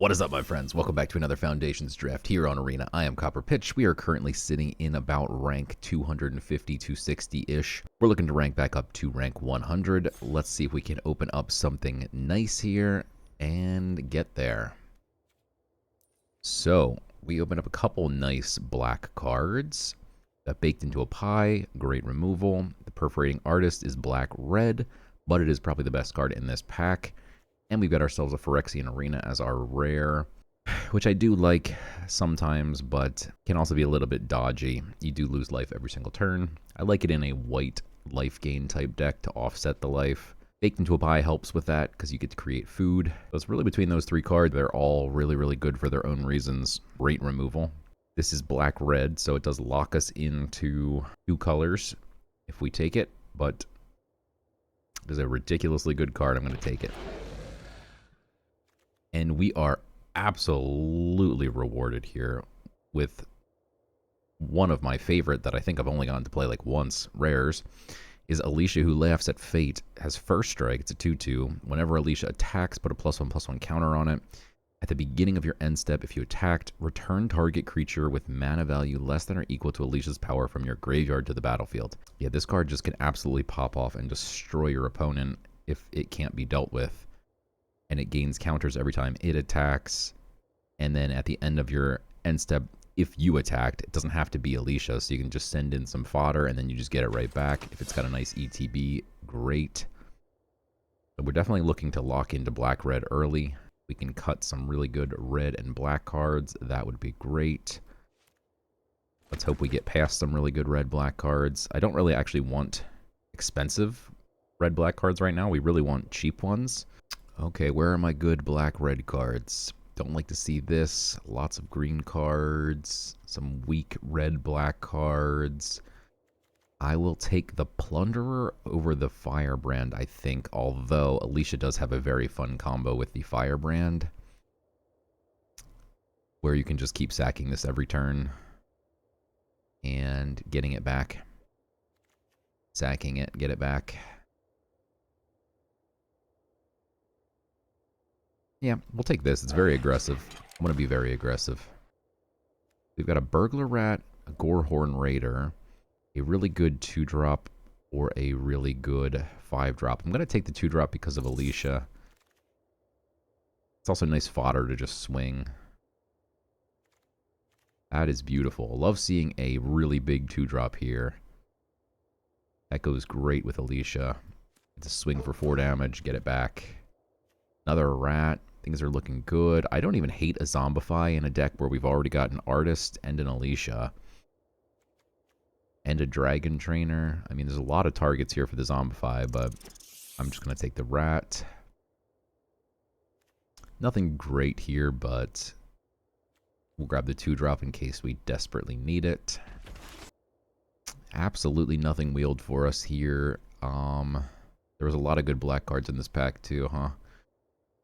What is up, my friends? Welcome back to another Foundations draft here on Arena. I am CopperPitch. We are currently sitting in about rank 250, 260-ish. We're looking to rank back up to rank 100. Let's see if we can open up something nice here and get there. So, we opened up a couple nice black cards. That baked into a pie, great removal. The Perforating Artist is black-red, but it is probably the best card in this pack. And we've got ourselves a Phyrexian Arena as our rare, which I do like sometimes, but can also be a little bit dodgy. You do lose life every single turn. I like it in a white life gain type deck to offset the life. Baked into a Pie helps with that because you get to create food. So it's really between those three cards. They're all really, really good for their own reasons. Great removal. This is black-red, so it does lock us into two colors if we take it, but it is a ridiculously good card. I'm going to take it. And we are absolutely rewarded here with one of my favorite that I think I've only gotten to play like once, rares, is Alicia Who Laughs at Fate. Has first strike. It's a 2/2. Whenever Alicia attacks, put a +1/+1 counter on it. At the beginning of your end step, if you attacked, return target creature with mana value less than or equal to Alicia's power from your graveyard to the battlefield. Yeah, this card just can absolutely pop off and destroy your opponent if it can't be dealt with. And it gains counters every time it attacks. And then at the end of your end step, if you attacked, it doesn't have to be Alicia, so you can just send in some fodder and then you just get it right back. If it's got a nice ETB, great. So we're definitely looking to lock into black-red early. We can cut some really good red and black cards. That would be great. Let's hope we get past some really good red-black cards. I don't really actually want expensive red-black cards right now. We really want cheap ones. Okay, where are my good black-red cards? Don't like to see this. Lots of green cards. Some weak red-black cards. I will take the Plunderer over the Firebrand, I think. Although, Alicia does have a very fun combo with the Firebrand. Where you can just keep sacking this every turn. And getting it back. Sacking it, get it back. Yeah, we'll take this. It's very aggressive. I'm going to be very aggressive. We've got a Burglar Rat, a Gorehorn Raider, a really good 2-drop, or a really good 5-drop. I'm going to take the 2-drop because of Alicia. It's also nice fodder to just swing. That is beautiful. I love seeing a really big 2-drop here. That goes great with Alicia. It's a swing for 4 damage, get it back. Another rat. Things are looking good. I don't even hate a Zombify in a deck where we've already got an Artist and an Alicia. And a Dragon Trainer. I mean, there's a lot of targets here for the Zombify, but I'm just going to take the rat. Nothing great here, but we'll grab the 2-drop in case we desperately need it. Absolutely nothing wheeled for us here. There was a lot of good black cards in this pack too, huh?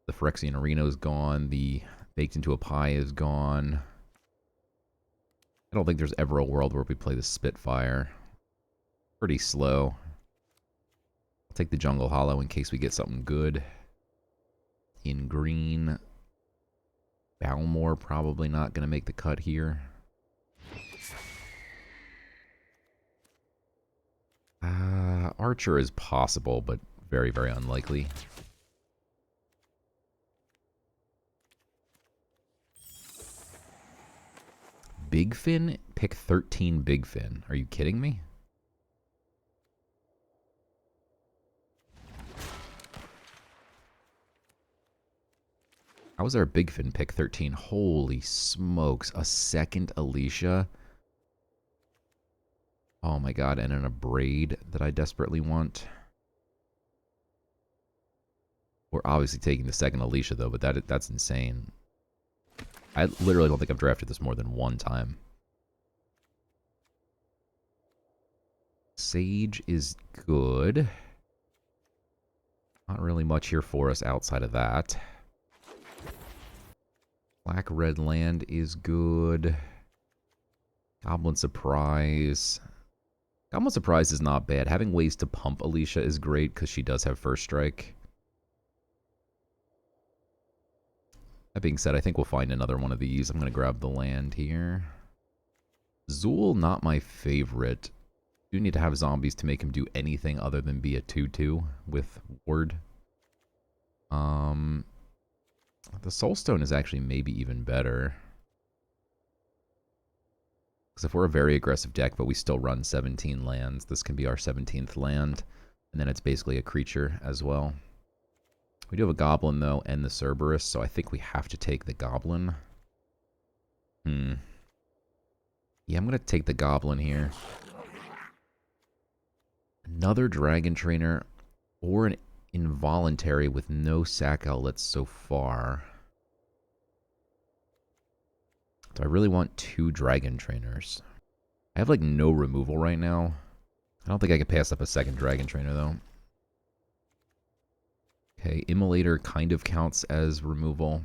The Phyrexian Arena is gone. The Baked into a Pie is gone. I don't think there's ever a world where we play the Spitfire. Pretty slow. I'll take the Jungle Hollow in case we get something good. In green. Balmore probably not going to make the cut here. Archer is possible, but very, very unlikely. Big Fin? Pick 13 Big Fin. Are you kidding me? How was there a Big Fin pick 13? Holy smokes. A second Alicia? Oh my god, and an Abrade that I desperately want. We're obviously taking the second Alicia though, but that's insane. I literally don't think I've drafted this more than one time. Sage is good. Not really much here for us outside of that. Black-red land is good. Goblin Surprise. Goblin Surprise is not bad. Having ways to pump Alicia is great because she does have first strike. That being said, I think we'll find another one of these. I'm going to grab the land here. Zool, not my favorite. Do need to have zombies to make him do anything other than be a 2/2 with ward. The Soulstone is actually maybe even better. Because if we're a very aggressive deck, but we still run 17 lands, this can be our 17th land. And then it's basically a creature as well. We do have a Goblin, though, and the Cerberus, so I think we have to take the Goblin. Yeah, I'm going to take the Goblin here. Another Dragon Trainer or an Involuntary with no sack outlets so far. Do I really want 2 Dragon Trainers? I have, like, no removal right now. I don't think I could pass up a second Dragon Trainer, though. Okay, Immolator kind of counts as removal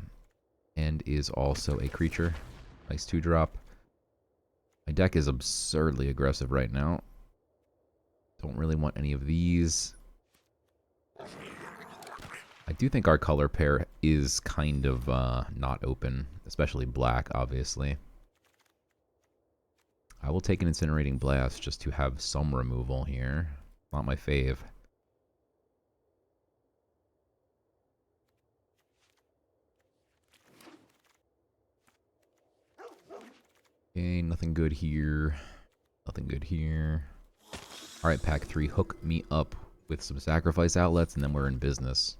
and is also a creature. Nice 2-drop. My deck is absurdly aggressive right now. Don't really want any of these. I do think our color pair is kind of not open, especially black, obviously. I will take an Incinerating Blast just to have some removal here. Not my fave. Okay, nothing good here. Nothing good here. Alright, pack 3, hook me up with some sacrifice outlets, and then we're in business.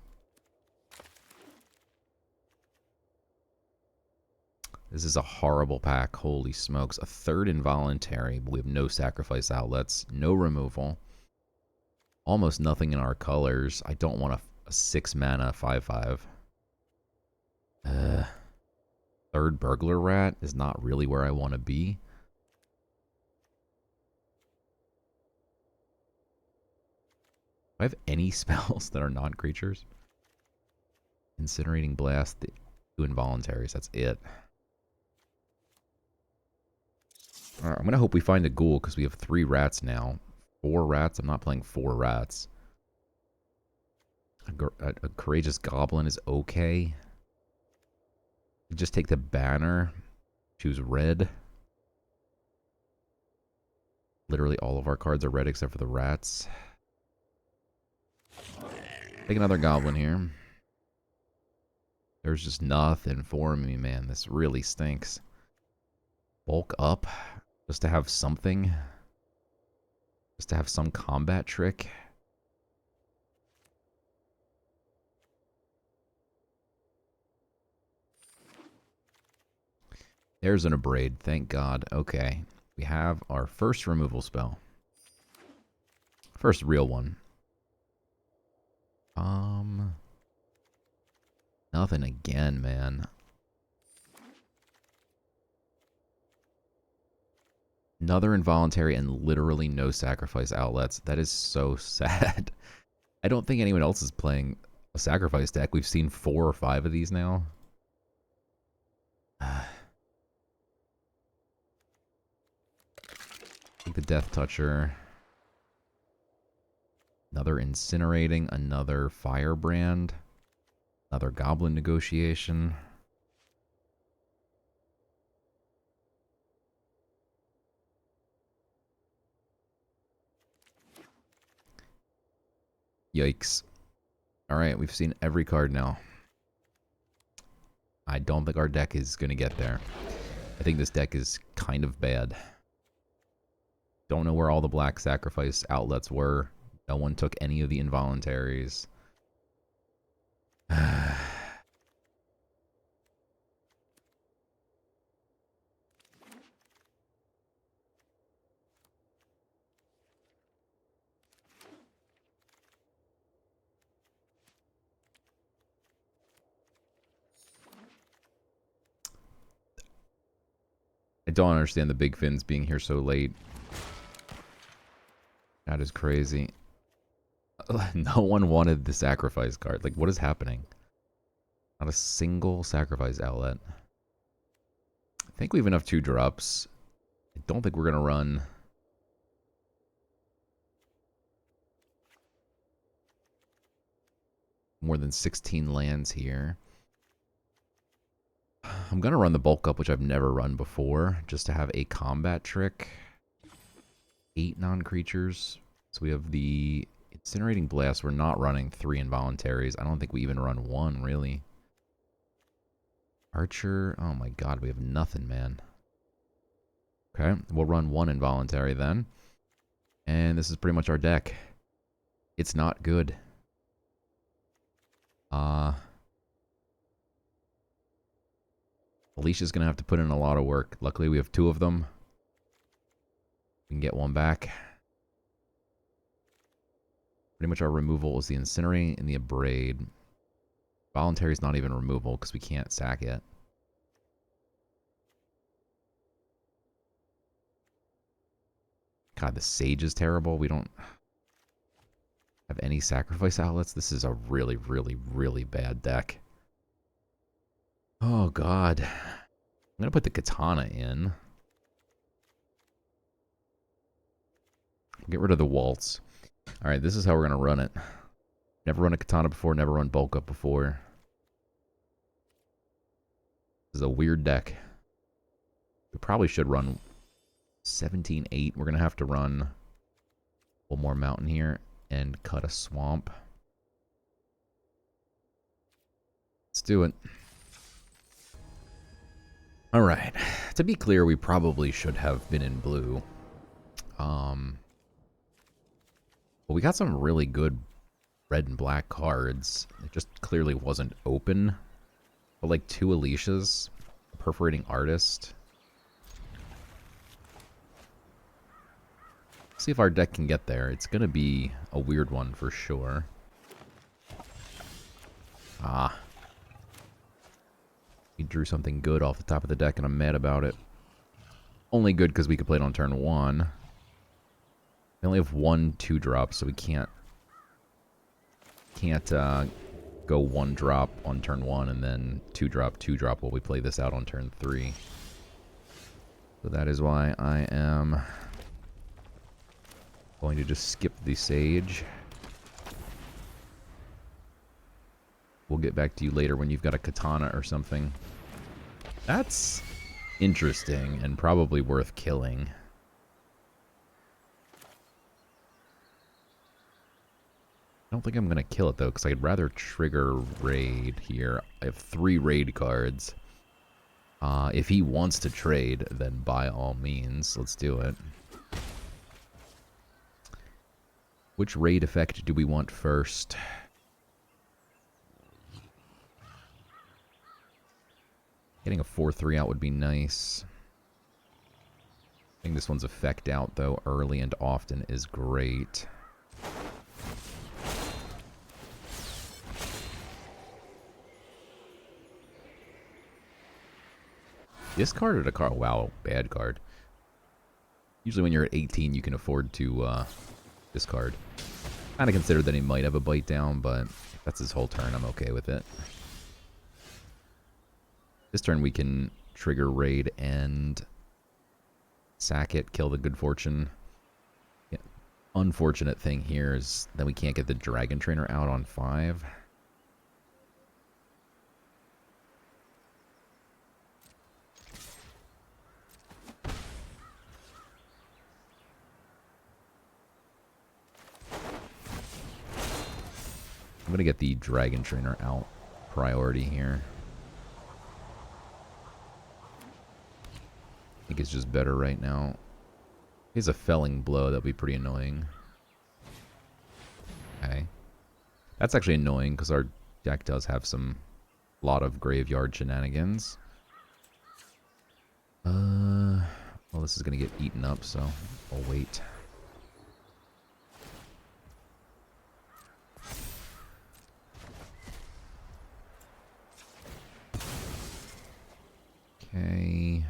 This is a horrible pack. Holy smokes. A 3rd Involuntary, but we have no sacrifice outlets, no removal. Almost nothing in our colors. I don't want a 6 mana 5/5. 3rd Burglar Rat is not really where I want to be. Do I have any spells that are non-creatures? Incinerating Blast, 2 Involuntaries, that's it. Alright, I'm going to hope we find a ghoul because we have 3 rats now. 4 rats? I'm not playing 4 rats. A Courageous Goblin is okay. Just take the banner. Choose red. Literally all of our cards are red except for the rats. Take another goblin here. There's just nothing for me, man. This really stinks. Bulk up. Just to have something. Just to have some combat trick. There's an Abrade, thank God. Okay, we have our first removal spell. First real one. Nothing again, man. Another Involuntary and literally no sacrifice outlets. That is so sad. I don't think anyone else is playing a sacrifice deck. We've seen 4 or 5 of these now. Take the Death Toucher. Another Incinerating. Another Firebrand. Another Goblin Negotiation. Yikes. Alright, we've seen every card now. I don't think our deck is going to get there. I think this deck is kind of bad. Don't know where all the black sacrifice outlets were. No one took any of the involuntaries. I don't understand the big fins being here so late. That is crazy. No one wanted the sacrifice card. Like, what is happening? Not a single sacrifice outlet. I think we have enough 2-drops. I don't think we're going to run more than 16 lands here. I'm going to run the bulk up, which I've never run before, just to have a combat trick. 8 non-creatures. So we have the Incinerating Blast. We're not running 3 involuntaries. I don't think we even run 1, really. Archer. Oh my god, we have nothing, man. Okay, we'll run 1 involuntary then. And this is pretty much our deck. It's not good. Alicia's going to have to put in a lot of work. Luckily, we have 2 of them. We can get 1 back. Pretty much our removal is the Incinerate and the Abrade. Voluntary is not even removal because we can't sack it. God, the Sage is terrible. We don't have any sacrifice outlets. This is a really, really, really bad deck. Oh, God. I'm going to put the Katana in. Get rid of the Waltz. Alright, this is how we're going to run it. Never run a Katana before, never run Bulk Up before. This is a weird deck. We probably should run 17-8. We're going to have to run one more mountain here and cut a swamp. Let's do it. Alright. To be clear, we probably should have been in blue. But we got some really good red and black cards. It just clearly wasn't open. But like 2 Alicias, Perforating Artist. See if our deck can get there. It's going to be a weird one for sure. Ah. We drew something good off the top of the deck and I'm mad about it. Only good because we could play it on turn 1. We only have 1 2-drop, so we can't go 1 drop on turn 1 and then 2-drop, 2-drop while we play this out on turn 3. So that is why I am going to just skip the Sage. We'll get back to you later when you've got a Katana or something. That's interesting and probably worth killing. I don't think I'm going to kill it, though, because I'd rather trigger Raid here. I have 3 Raid cards. If he wants to trade, then by all means, let's do it. Which Raid effect do we want first? Getting a 4-3 out would be nice. I think this one's effect out, though, early and often is great. Discarded a card. Wow, bad card. Usually when you're at 18, you can afford to discard. Kind of considered that he might have a bite down, but if that's his whole turn, I'm okay with it. This turn we can trigger Raid and sack it, kill the Good Fortune. Yeah. Unfortunate thing here is that we can't get the Dragon Trainer out on 5. I'm going to get the Dragon Trainer out priority here. I think it's just better right now. He has a Felling Blow. That'd be pretty annoying. Okay. That's actually annoying because our deck does have lot of graveyard shenanigans. Well, this is going to get eaten up, so I'll wait. Okay.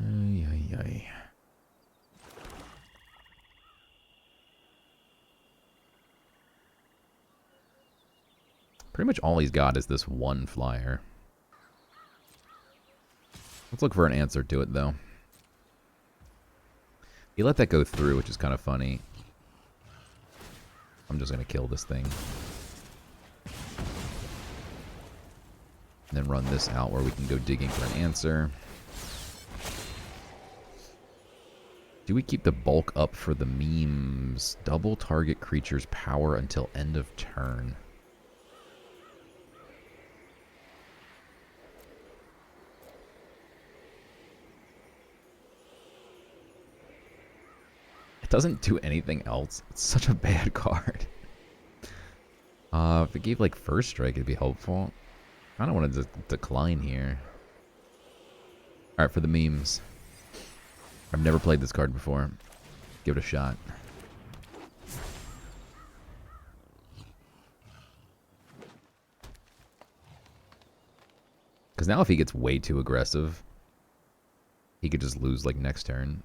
Ay, ay, ay. Pretty much all he's got is this 1 flyer. Let's look for an answer to it, though. He let that go through, which is kind of funny. I'm just going to kill this thing. And then run this out where we can go digging for an answer. Do we keep the bulk up for the memes? Double target creature's power until end of turn. It doesn't do anything else. It's such a bad card. If it gave like first strike, it'd be helpful. I don't want to decline here. Alright, for the memes. I've never played this card before. Give it a shot. Because now if he gets way too aggressive, he could just lose like next turn.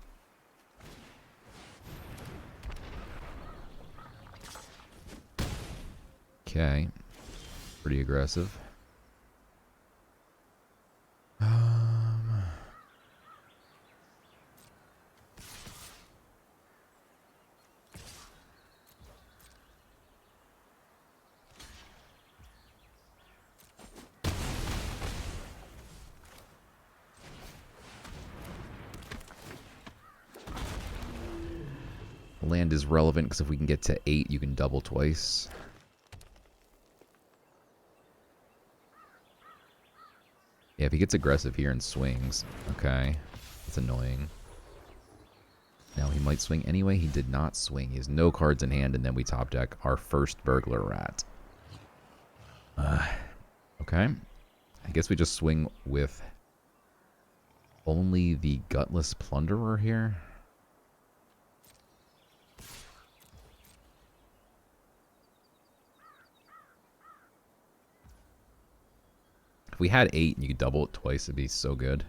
Okay. Pretty aggressive. Land is relevant because if we can get to 8, you can double twice. Yeah, if he gets aggressive here and swings, okay, that's annoying. Now he might swing anyway. He did not swing. He has no cards in hand, and then we top deck our first burglar rat. Okay. I guess we just swing with only the gutless plunderer here. If we had 8 and you could double it twice, it'd be so good.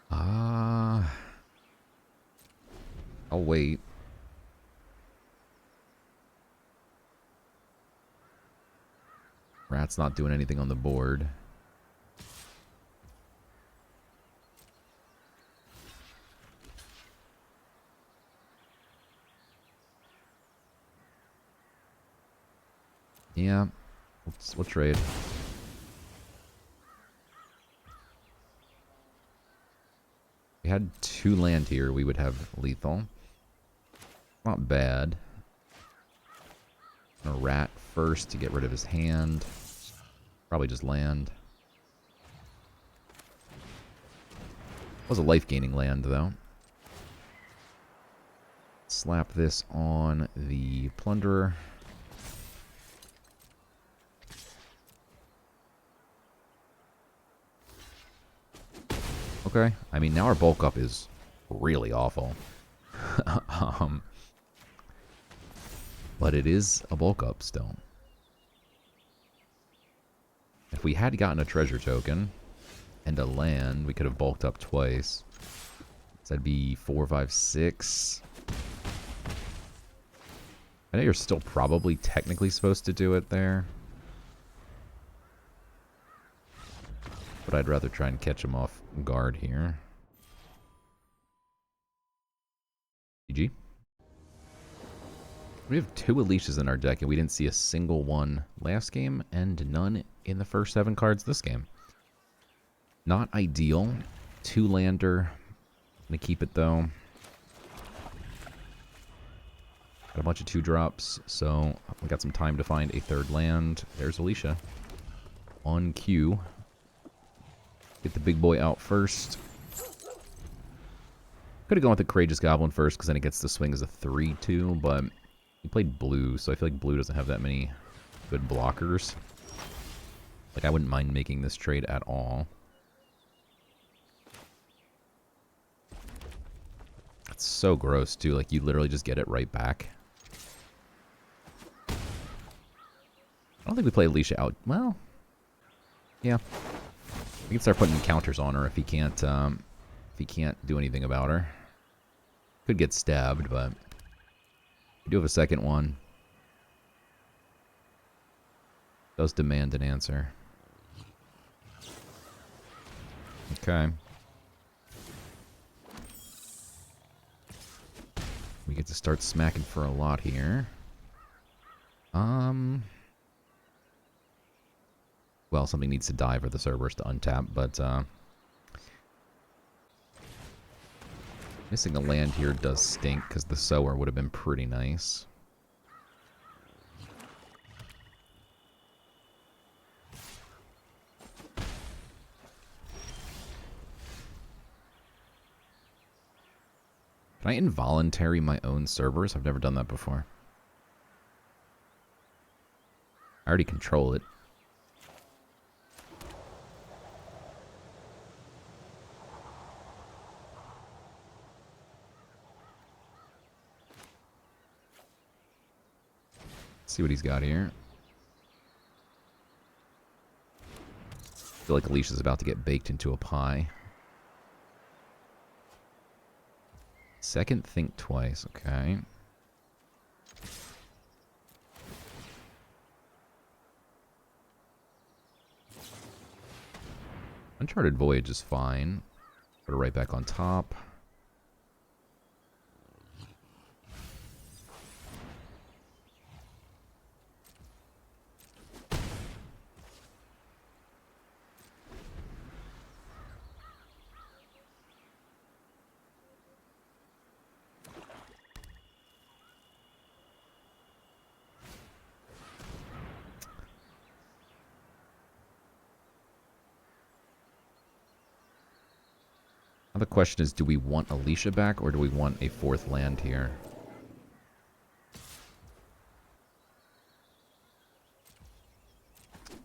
I'll wait. Rat's not doing anything on the board. Yeah, we'll trade. If we had 2 land here, we would have lethal. Not bad. A rat first to get rid of his hand. Probably just land. Was a life-gaining land, though. Slap this on the plunderer. Okay. I mean, now our bulk up is really awful. But it is a bulk up still. If we had gotten a treasure token and a land, we could have bulked up twice. So that'd be 4, 5, 6. I know you're still probably technically supposed to do it there. But I'd rather try and catch him off guard here. GG. We have 2 Alicias in our deck, and we didn't see a single one last game, and none in the first 7 cards this game. Not ideal. 2 lander. Gonna keep it, though. Got a bunch of 2-drops, so we got some time to find a 3rd land. There's Alicia. On cue. Get the big boy out first. Could have gone with the Courageous Goblin first, because then it gets to swing as a 3-2, but he played blue, so I feel like blue doesn't have that many good blockers. Like, I wouldn't mind making this trade at all. It's so gross, too. Like, you literally just get it right back. I don't think we play Alicia out. Well, yeah. We can start putting counters on her if he can't do anything about her. Could get stabbed, but we do have a second one. Does demand an answer. Okay. get to start smacking for a lot here. Well, something needs to die for the Cerberus to untap, but missing a land here does stink, because the Sower would have been pretty nice. Can I involuntary my own Cerberus? I've never done that before. I already control it. Let's see what he's got here. I feel like Alicia's about to get baked into a pie. Second, think twice. Okay. Uncharted Voyage is fine. Put it right back on top. The question is, do we want Alicia back, or do we want a fourth land here?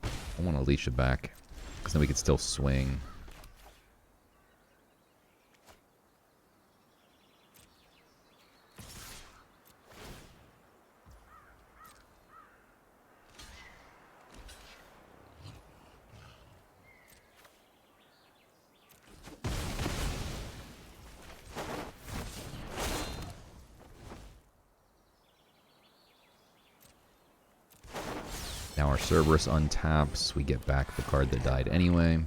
I want Alicia back, because then we could still swing. Now our Cerberus untaps. We get back the card that died anyway.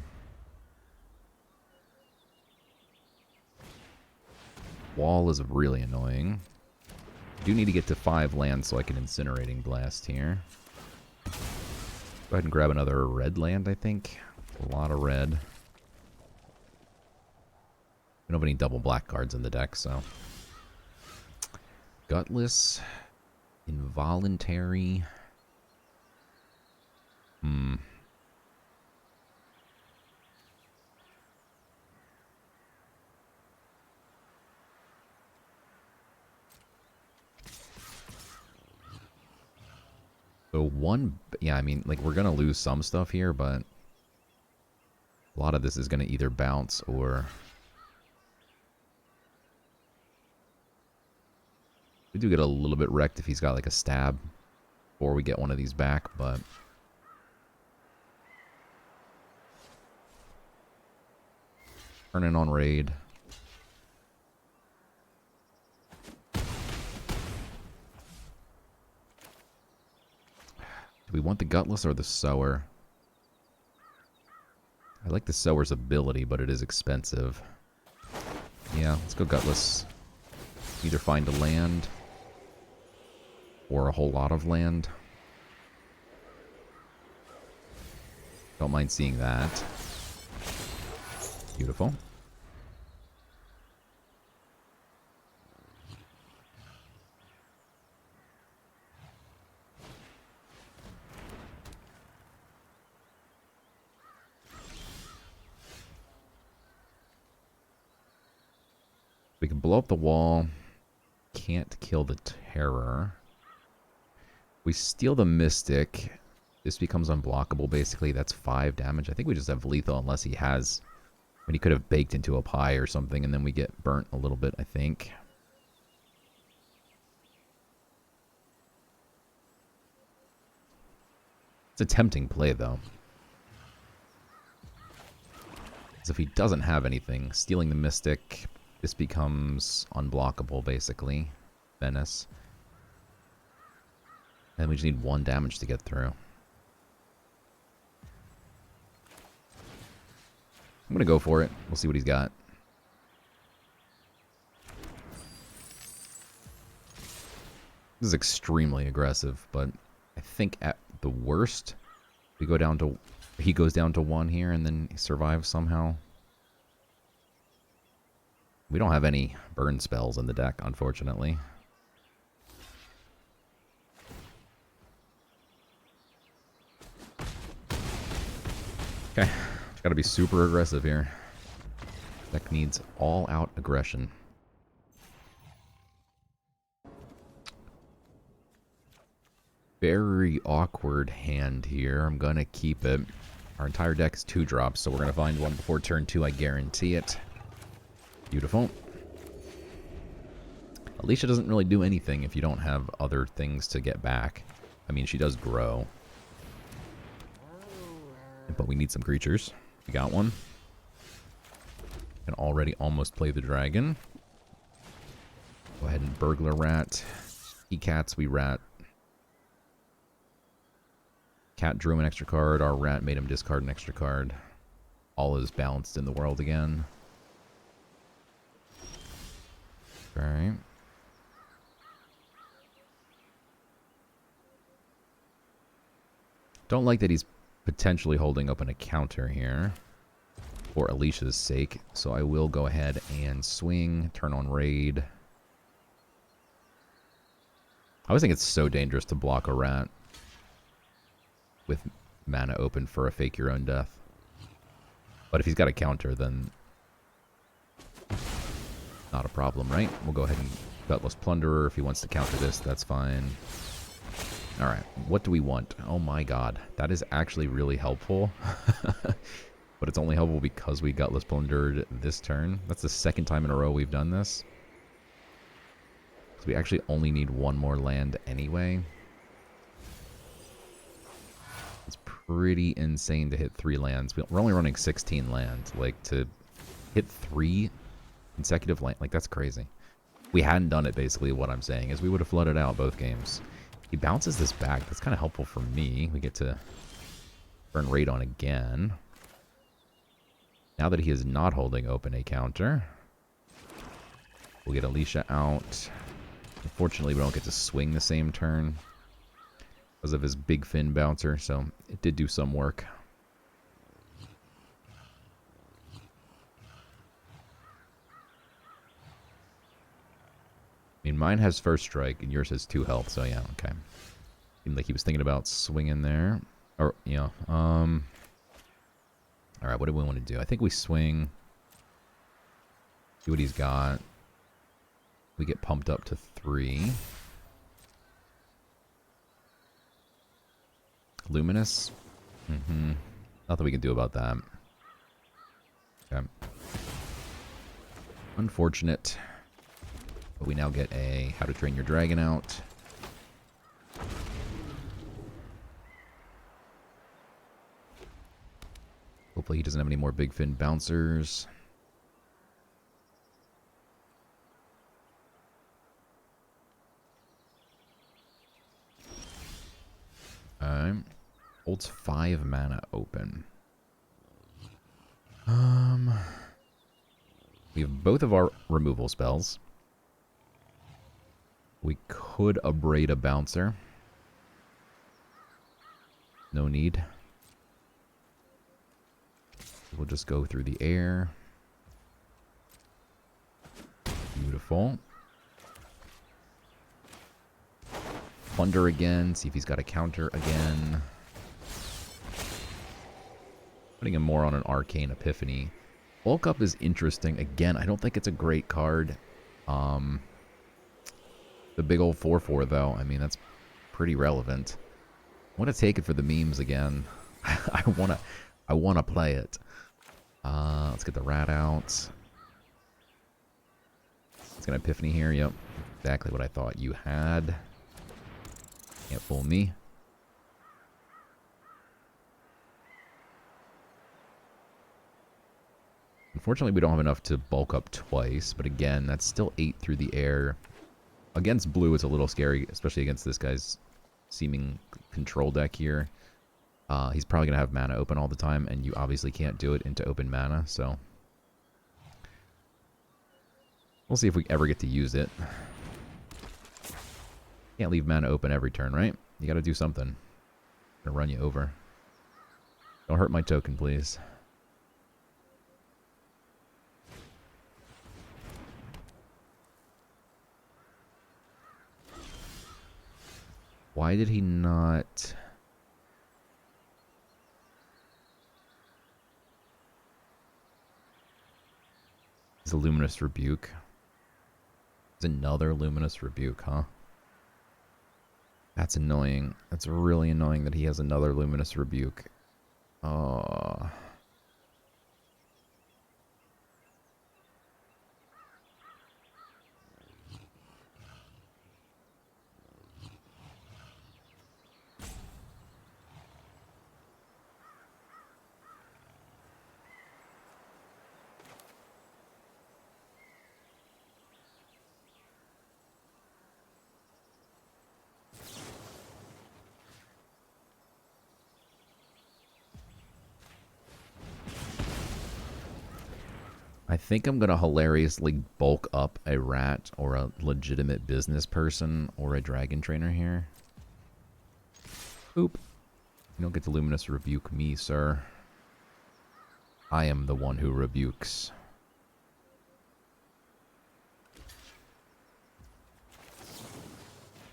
Wall is really annoying. I do need to get to 5 lands so I can Incinerating Blast here. Go ahead and grab another red land, I think. A lot of red. We don't have any double black cards in the deck, so... Gutless. Involuntary. So yeah, I mean, like, we're going to lose some stuff here, but a lot of this is going to either bounce or... We do get a little bit wrecked if he's got, like, a stab, or we get one of these back, but... Turning on raid. Do we want the Gutless or the Sower? I like the Sower's ability, but it is expensive. Yeah, let's go Gutless. Either find a land or a whole lot of land. Don't mind seeing that. Beautiful. We can blow up the wall. Can't kill the Terror. We steal the Mystic. This becomes unblockable, basically. That's 5 damage. I think we just have lethal unless he has... I mean, he could have baked into a pie or something, and then we get burnt a little bit, I think. It's a tempting play, though. Because if he doesn't have anything, stealing the Mystic... This becomes unblockable, basically. Venice. And we just need 1 damage to get through. I'm going to go for it. We'll see what he's got. This is extremely aggressive, but I think at the worst, we go down to... He goes down to 1 here and then he survives somehow. We don't have any burn spells in the deck, unfortunately. Okay, just gotta be super aggressive here. Deck needs all-out aggression. Very awkward hand here. I'm gonna keep it. Our entire deck is 2 drops, so we're gonna find one before turn 2, I guarantee it. Beautiful. Alicia doesn't really do anything if you don't have other things to get back. I mean, she does grow. But we need some creatures. We got one. Can already almost play the dragon. Go ahead and burglar rat. He cats, we rat. Cat drew him an extra card. Our rat made him discard an extra card. All is balanced in the world again. Alright. Don't like that he's potentially holding open a counter here. For Alicia's sake. So I will go ahead and swing. Turn on raid. I always think it's so dangerous to block a rat with mana open for a fake your own death. But if he's got a counter, then not a problem, right? We'll go ahead and Gutless Plunderer. If he wants to counter this, that's fine. Alright, what do we want? Oh my god, that is actually really helpful. But it's only helpful because we Gutless Plundered this turn. That's the second time in a row we've done this. So we actually only need 1 more land anyway. It's pretty insane to hit 3 lands. We're only running 16 lands. Like, to hit 3 consecutive lands, like, that's crazy. We hadn't done it, basically, what I'm saying, is we would have flooded out both games. He bounces this back. That's kind of helpful for me. We get to burn raid on again. Now that he is not holding open a counter, we'll get Alicia out. Unfortunately, we don't get to swing the same turn because of his big fin bouncer, so it did do some work. I mean, mine has first strike and yours has 2 health, so yeah, okay. Seemed like he was thinking about swinging there. Or, yeah, alright, what do we want to do? I think we swing. See what he's got. We get pumped up to 3. Luminous? Nothing we can do about that. Okay. Unfortunate. But we now get a How to Train Your Dragon out. Hopefully he doesn't have any more big fin bouncers. Holds 5 mana open. We have both of our removal spells. We could abrade a bouncer. No need. We'll just go through the air. Beautiful. Plunder again. See if he's got a counter again. Putting him more on an Arcane Epiphany. Bulk Up is interesting. Again, I don't think it's a great card. The big old 4/4 though. I mean, that's pretty relevant. I want to take it for the memes again. I wanna play it. Let's get the rat out. Let's get an Epiphany here. Yep, exactly what I thought you had. Can't fool me. Unfortunately, we don't have enough to bulk up twice, but again, that's still 8 through the air. Against blue, it's a little scary, especially against this guy's seeming control deck here. He's probably going to have mana open all the time, and you obviously can't do it into open mana, so... We'll see if we ever get to use it. Can't leave mana open every turn, right? You gotta do something. I'm gonna run you over. Don't hurt my token, please. Why did he not... He's a Luminous Rebuke. It's another Luminous Rebuke, huh? That's annoying. That's really annoying that he has another Luminous Rebuke. Oh... I think I'm going to hilariously bulk up a rat or a legitimate business person or a dragon trainer here. Oop. You don't get to Luminous Rebuke me, sir. I am the one who rebukes.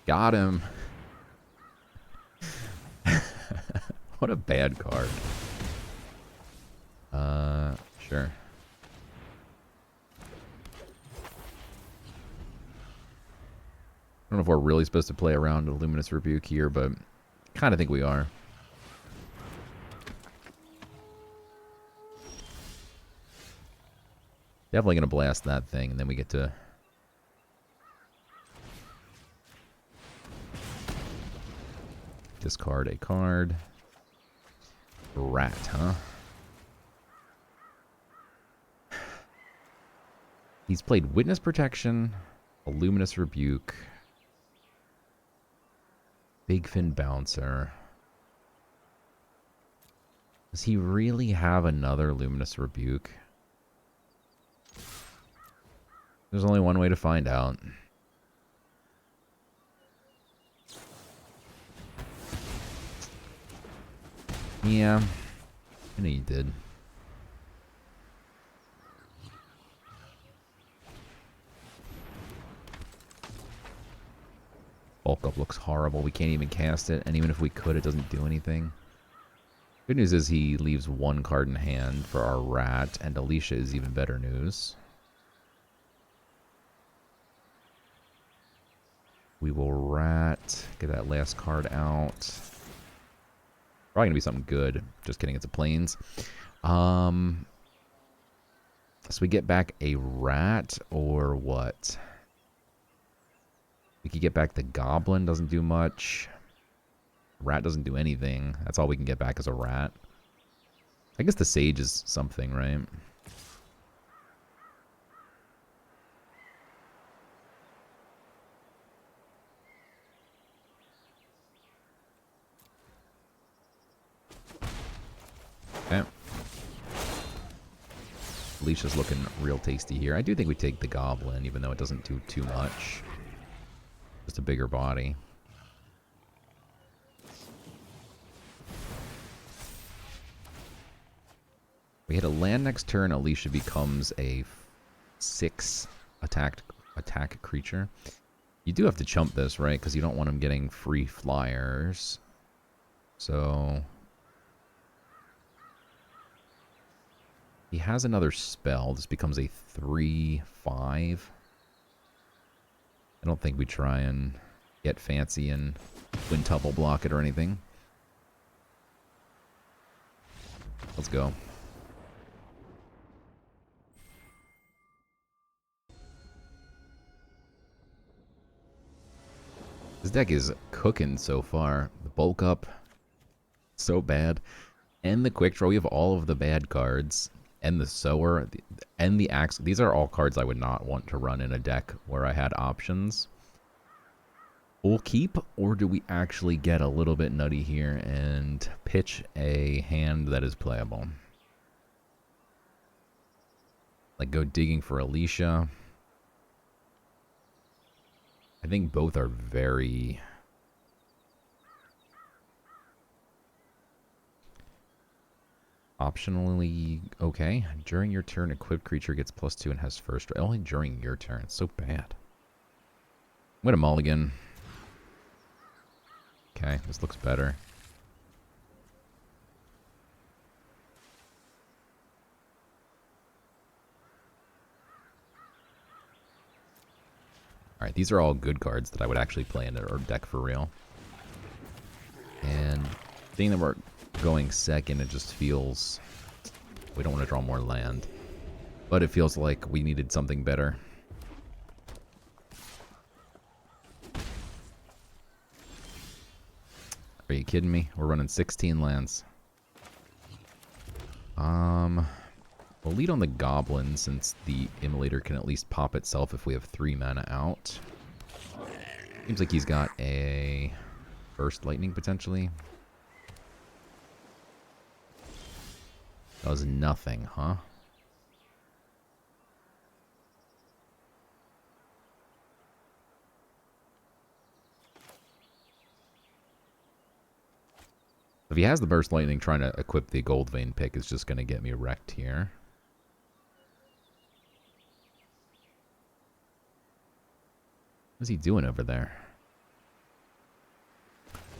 Got him. What a bad card. Sure. I don't know if we're really supposed to play around a Luminous Rebuke here, but kind of think we are. Definitely going to blast that thing, and then we get to... discard a card. Rat, huh? He's played Witness Protection, a Luminous Rebuke, Big Fin Bouncer. Does he really have another Luminous Rebuke? There's only one way to find out. Yeah, I know you did. Bulk up looks horrible. We can't even cast it, and even if we could, it doesn't do anything. Good news is he leaves one card in hand for our rat, and Alicia is even better news. We will rat, get that last card out. Probably gonna be something good. Just kidding, it's a plains. So we get back a rat or what? We could get back the goblin, doesn't do much. Rat doesn't do anything. That's all we can get back is a rat. I guess the sage is something, right? Okay. Alicia's looking real tasty here. I do think we take the goblin, even though it doesn't do too much. Just a bigger body. We hit a land next turn. Alicia becomes a 6 attack creature. You do have to chump this, right? Because you don't want him getting free flyers. So he has another spell. This becomes a 3/5. I don't think we try and get fancy and quintuple block it or anything. Let's go. This deck is cooking so far. The bulk up, so bad. And the quick draw, we have all of the bad cards. And the sower, and the axe. These are all cards I would not want to run in a deck where I had options. We'll keep, or do we actually get a little bit nutty here and pitch a hand that is playable? Like go digging for Alicia. I think both are very... optionally okay. During your turn, equipped creature gets +2 and has first. Only during your turn. It's so bad. I'm going to mulligan. Okay, this looks better. Alright, these are all good cards that I would actually play in our deck for real. And seeing that we're going second, it just feels... we don't want to draw more land. But it feels like we needed something better. Are you kidding me? We're running 16 lands. We'll lead on the Goblin since the Immolator can at least pop itself if we have 3 mana out. Seems like he's got a Burst Lightning potentially. That was nothing, huh? If he has the Burst Lightning, trying to equip the Gold Vein pick is just going to get me wrecked here. What's he doing over there?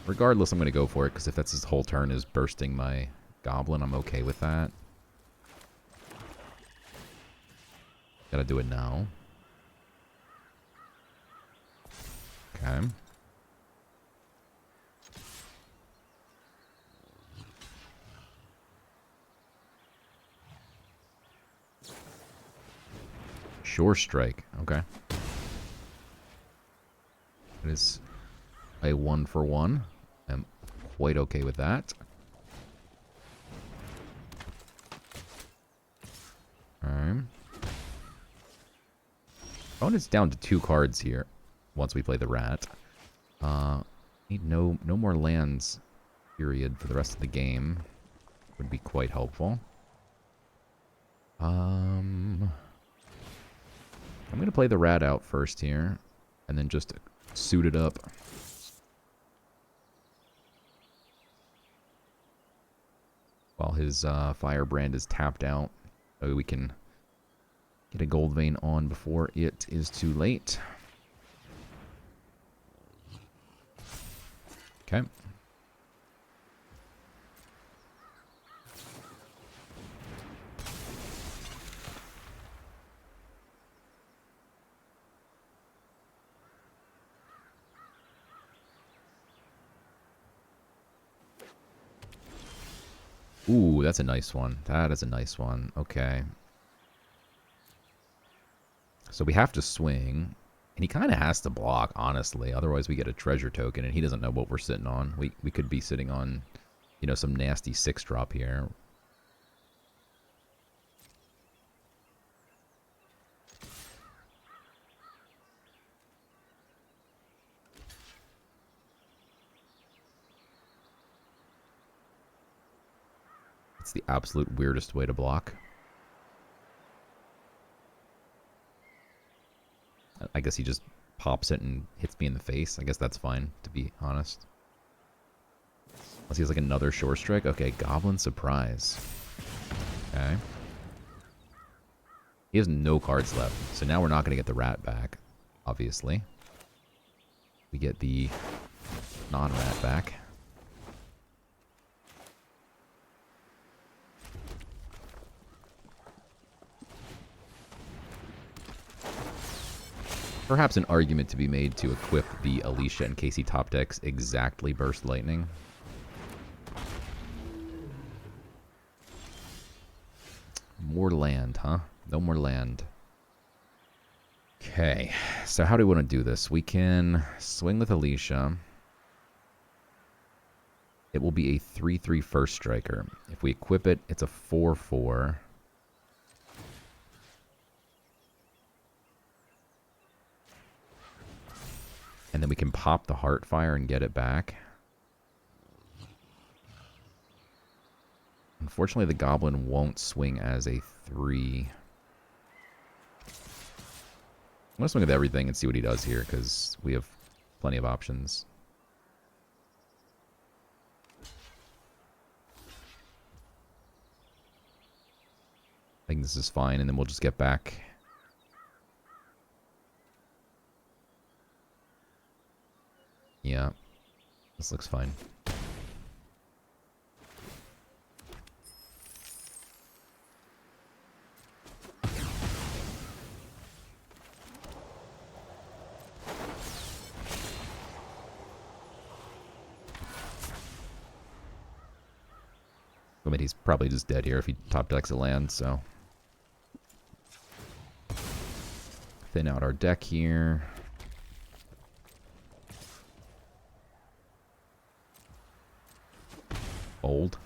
Regardless, I'm going to go for it, because if that's his whole turn is bursting my Goblin, I'm okay with that. Gotta do it now. Okay. Sure Strike. Okay. It is a 1-for-1. I'm quite okay with that. Alright. Opponent's down to 2 cards here once we play the rat. Need no more lands, period, for the rest of the game. Would be quite helpful. I'm going to play the rat out first here, and then just suit it up. While his Firebrand is tapped out, so we can get a Gold Vein on before it is too late. Okay. Ooh, that's a nice one. That is a nice one. Okay. So we have to swing. And he kind of has to block, honestly. Otherwise, we get a treasure token, and he doesn't know what we're sitting on. We could be sitting on, you know, some nasty 6-drop here. It's the absolute weirdest way to block. I guess he just pops it and hits me in the face. I guess that's fine, to be honest. Unless he has like another Shore Strike. Okay, Goblin Surprise. Okay. He has no cards left. So now we're not going to get the rat back, obviously. We get the non-rat back. Perhaps an argument to be made to equip the Alicia in case he top decks exactly Burst Lightning. More land, huh? No more land. Okay, so how do we want to do this? We can swing with Alicia. It will be a 3/3 first striker. If we equip it, it's a 4/4. And then we can pop the Heartfire and get it back. Unfortunately, the Goblin won't swing as a 3. I'm going to swing with everything and see what he does here, because we have plenty of options. I think this is fine, and then we'll just get back. Yeah, this looks fine. I mean, he's probably just dead here if he top decks a land, so. Thin out our deck here. Old.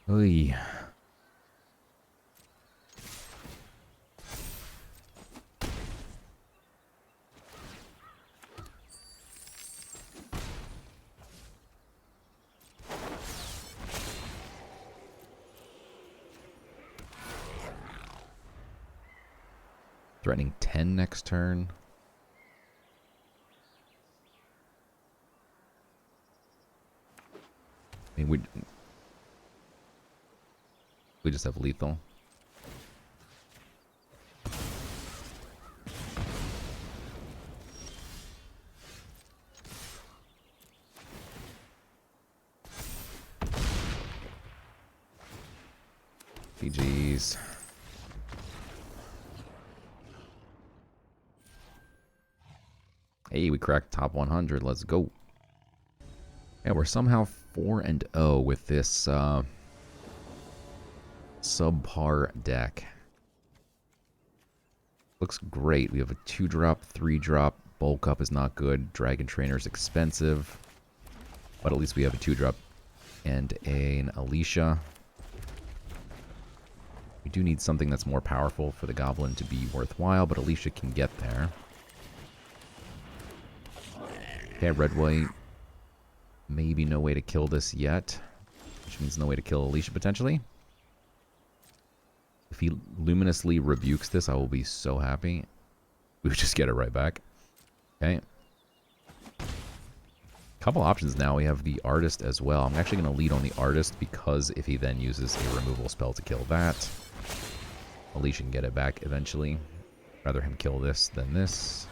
Oy. Threatening 10 next turn. I mean, we just have lethal. GG's. Hey, we cracked top 100. Let's go. Yeah, we're somehow 4-0 with this subpar deck. Looks great. We have a 2-drop, 3-drop. Bulk up is not good. Dragon Trainer is expensive. But at least we have a 2-drop and an Alicia. We do need something that's more powerful for the Goblin to be worthwhile, but Alicia can get there. Okay, red-white. Maybe no way to kill this yet, which means no way to kill Alicia potentially. If he luminously rebukes this, I will be so happy. We would just get it right back. Okay. Couple options now. We have the Artist as well. I'm actually going to lead on the Artist because if he then uses a removal spell to kill that, Alicia can get it back eventually. Rather him kill this than this.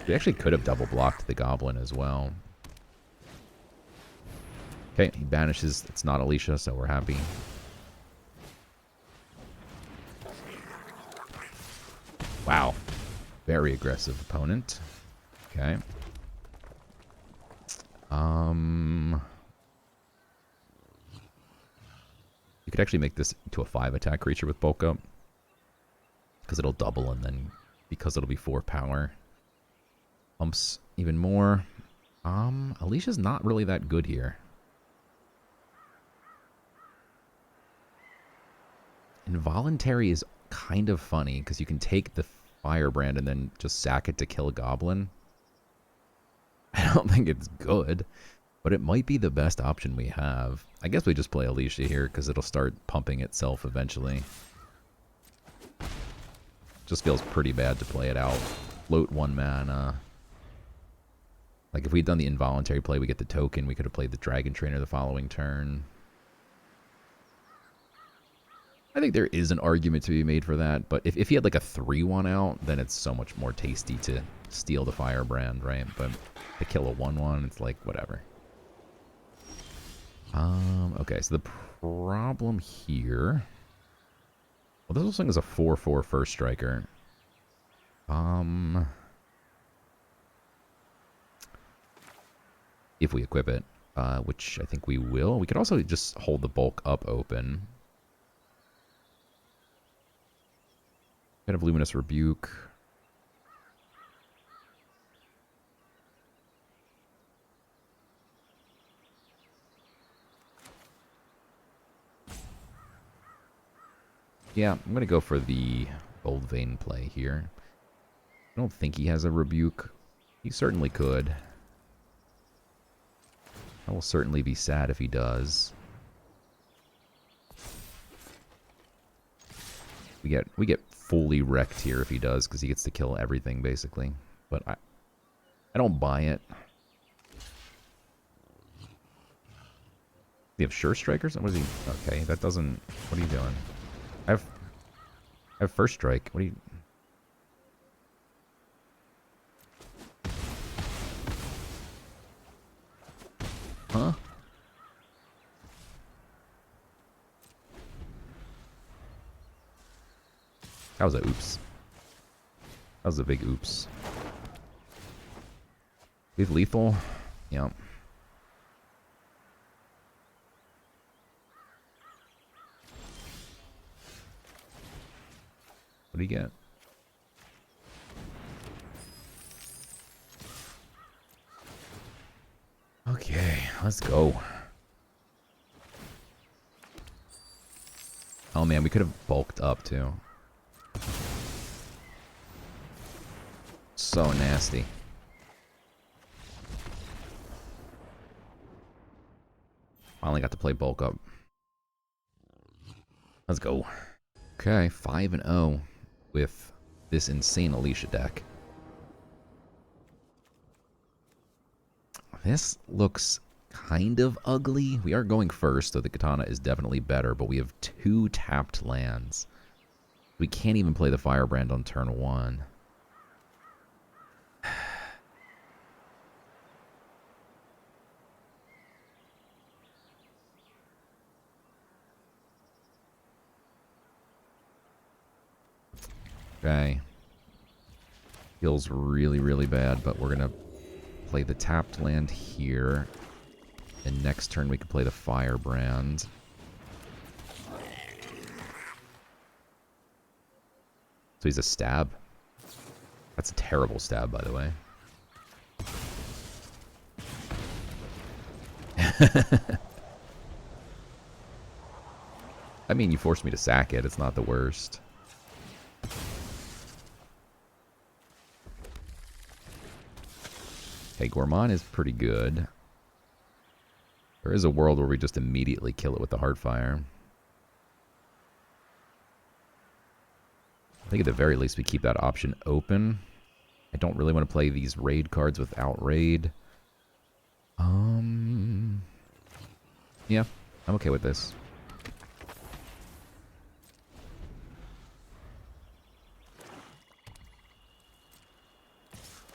We actually could have double blocked the Goblin as well. Okay, he banishes. It's not Alicia, so we're happy. Wow. Very aggressive opponent. Okay. You could actually make this into a 5-attack creature with bulk up. Because it'll double, and then because it'll be 4 power. Pumps even more. Alicia's not really that good here. Involuntary is kind of funny because you can take the Firebrand and then just sack it to kill a Goblin. I don't think it's good, but it might be the best option we have. I guess we just play Alicia here because it'll start pumping itself eventually. Just feels pretty bad to play it out. Float 1 mana. Like, if we'd done the involuntary play, we get the token. We could have played the Dragon Trainer the following turn. I think there is an argument to be made for that, but if he had like a 3-1 out, then it's so much more tasty to steal the Firebrand, right? But to kill a 1-1, it's like, whatever. Okay, so the problem here... Well, this whole thing is a 4/4 first striker. If we equip it, which I think we will. We could also just hold the bulk up open. Kind of Luminous Rebuke. Yeah, I'm going to go for the Gold Vein play here. I don't think he has a Rebuke. He certainly could. I will certainly be sad if he does. We get fully wrecked here if he does, because he gets to kill everything basically. But I don't buy it. Do you have Sure Strikers? What is he? Okay, that doesn't... What are you doing? I have First Strike. What are you... Huh? That was a oops. That was a big oops. We have lethal? Yeah. What do you get? Okay, let's go. Oh man, we could have bulked up too. So nasty. Finally got to play bulk up. Let's go. Okay, 5-0 with this insane Alicia deck. This looks kind of ugly. We are going first, so the Katana is definitely better, but we have 2 tapped lands. We can't even play the Firebrand on turn 1. Okay. Feels really, really bad, but we're going to play the tapped land here. And next turn we can play the Firebrand. So he's a stab. That's a terrible stab, by the way. I mean, you forced me to sack it. It's not the worst. Okay, Gourmand is pretty good. There is a world where we just immediately kill it with the Heartfire. I think at the very least we keep that option open. I don't really want to play these raid cards without raid. Yeah, I'm okay with this.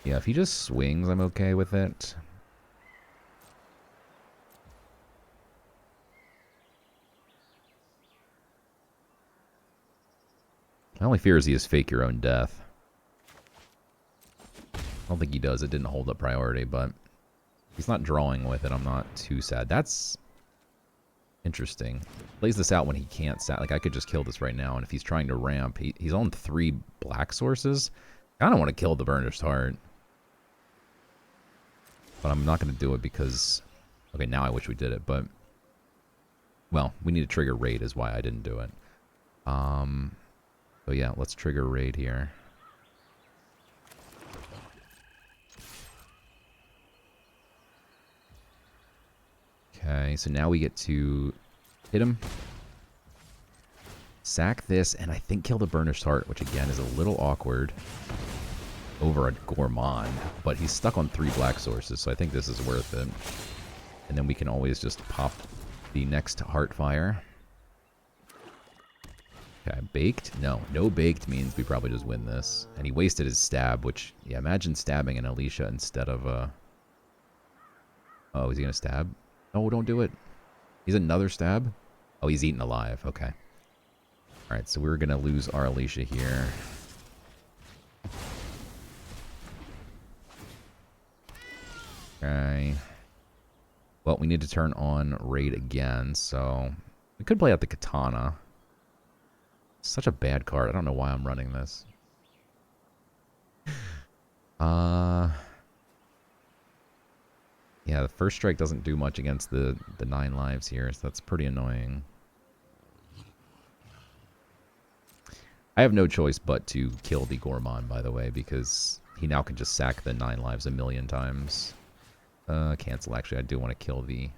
Yeah, if he just swings, I'm okay with it. My only fear is he has fake your own death. I don't think he does. It didn't hold up priority, but he's not drawing with it. I'm not too sad. That's interesting. Plays this out when he can't sack. Like, I could just kill this right now, and if he's trying to ramp, he's on 3 black sources. I kind of want to kill the Burnished Heart. But I'm not going to do it because... Okay, now I wish we did it, but... Well, we need to trigger raid is why I didn't do it. So yeah, let's trigger raid here. Okay, so now we get to hit him. Sack this, and I think kill the Burnished Heart, which again is a little awkward over a Gourmand. But he's stuck on 3 black sources, so I think this is worth it. And then we can always just pop the next Heartfire. Okay, baked? No. No baked means we probably just win this. And he wasted his stab, which... Yeah, imagine stabbing an Alicia instead of a... Oh, is he going to stab? No, don't do it. He's another stab? Oh, he's eaten alive. Okay. Alright, so we're going to lose our Alicia here. Okay. Well, we need to turn on raid again, so... We could play out the Katana. Such a bad card. I don't know why I'm running this. Yeah, the first strike doesn't do much against the 9 lives here, so that's pretty annoying. I have no choice but to kill the Gourmand, by the way, because he now can just sack the 9 lives a million times. Cancel, actually. I do want to kill the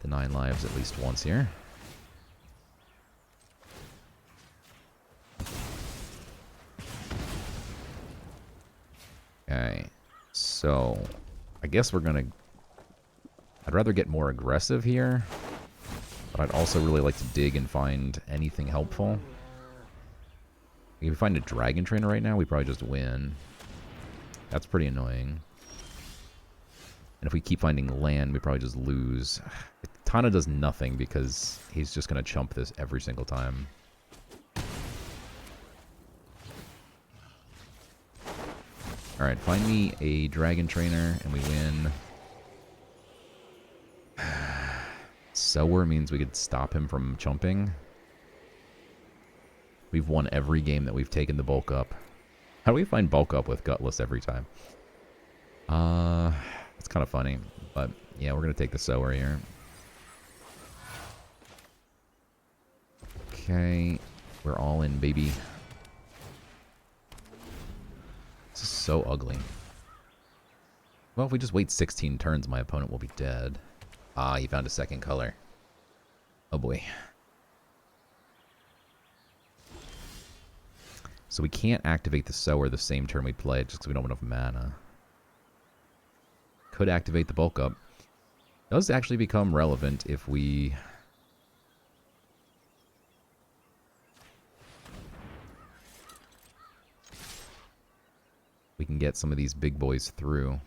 9 lives at least once here. I guess we're going to... I'd rather get more aggressive here. But I'd also really like to dig and find anything helpful. If we find a Dragon Trainer right now, we probably just win. That's pretty annoying. And if we keep finding land, we probably just lose. Tana does nothing because he's just going to chump this every single time. Alright, find me a Dragon Trainer and we win. Sower means we could stop him from chumping. We've won every game that we've taken the bulk up. How do we find bulk up with Gutless every time? It's kind of funny. But yeah, we're going to take the Sower here. Okay. We're all in, baby. This is so ugly. Well, if we just wait 16 turns, my opponent will be dead. Ah, he found a second color. Oh boy. So we can't activate the Sower the same turn we play it just because we don't have enough mana. Could activate the bulk up. Does actually become relevant if we... we can get some of these big boys through.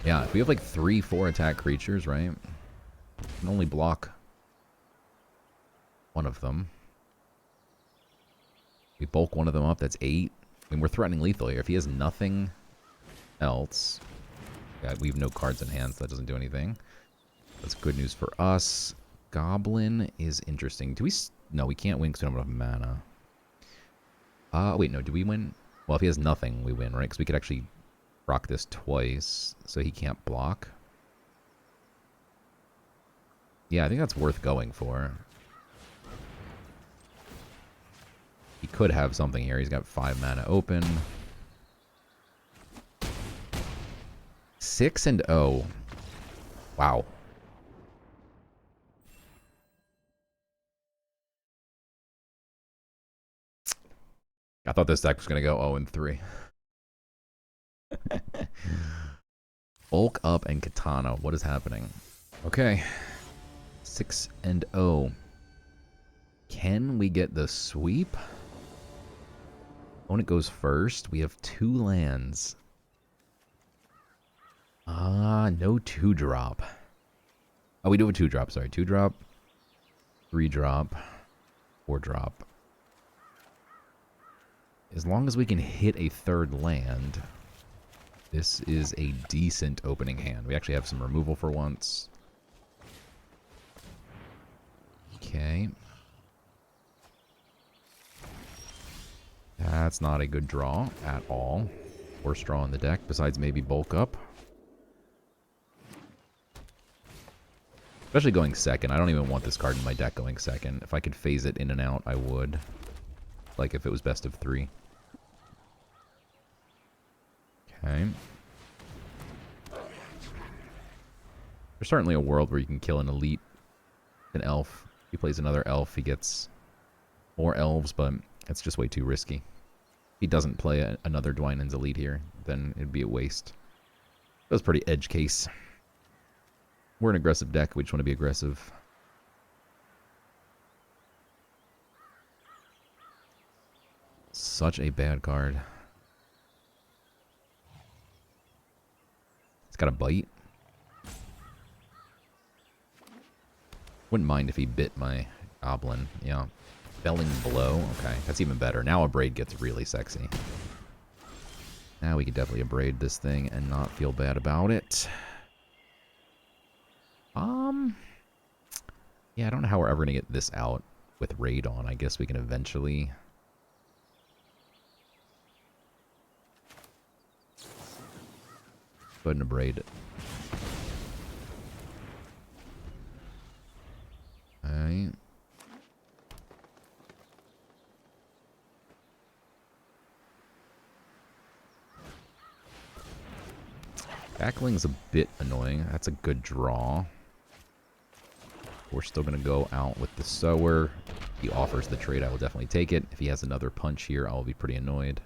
Yeah, if we have like 3-4 attack creatures, right? We can only block one of them. We bulk one of them up, that's 8. I mean, we're threatening lethal here. If he has nothing else... yeah, we have no cards in hand, so that doesn't do anything. That's good news for us. Goblin is interesting. Do we... no, we can't win because we don't have enough mana. Wait, no, do we win? Well, if he has nothing, we win, right? Because we could actually rock this twice, so he can't block. Yeah, I think that's worth going for. He could have something here. He's got 5 mana open. 6-0. Wow. I thought this deck was going to go 0-3. Bulk up and Katana. What is happening? Okay. 6-0. Can we get the sweep? Opponent goes first. We have 2 lands. No 2-drop. Oh, we do have a 2-drop. Sorry, 2-drop. 3-drop. 4-drop. As long as we can hit a 3rd land, this is a decent opening hand. We actually have some removal for once. Okay. That's not a good draw at all. Worst draw in the deck, besides maybe bulk up. Especially going second. I don't even want this card in my deck going second. If I could phase it in and out, I would. Like if it was best of 3. Okay. There's certainly a world where you can kill an elite, an elf. If he plays another elf, he gets more elves, but it's just way too risky. If he doesn't play another Dwynen's elite here, then it'd be a waste. That was pretty edge case. We're an aggressive deck. We just want to be aggressive. Such a bad card. It's got a bite. Wouldn't mind if he bit my goblin. Yeah. Felling blow. Okay, that's even better. Now a braid gets really sexy. Now we could definitely abrade this thing and not feel bad about it. Yeah, I don't know how we're ever going to get this out with raid on. I guess we can eventually... go ahead and abrade it. Alright. Backling's a bit annoying. That's a good draw. We're still going to go out with the Sower. If he offers the trade, I will definitely take it. If he has another punch here, I'll be pretty annoyed.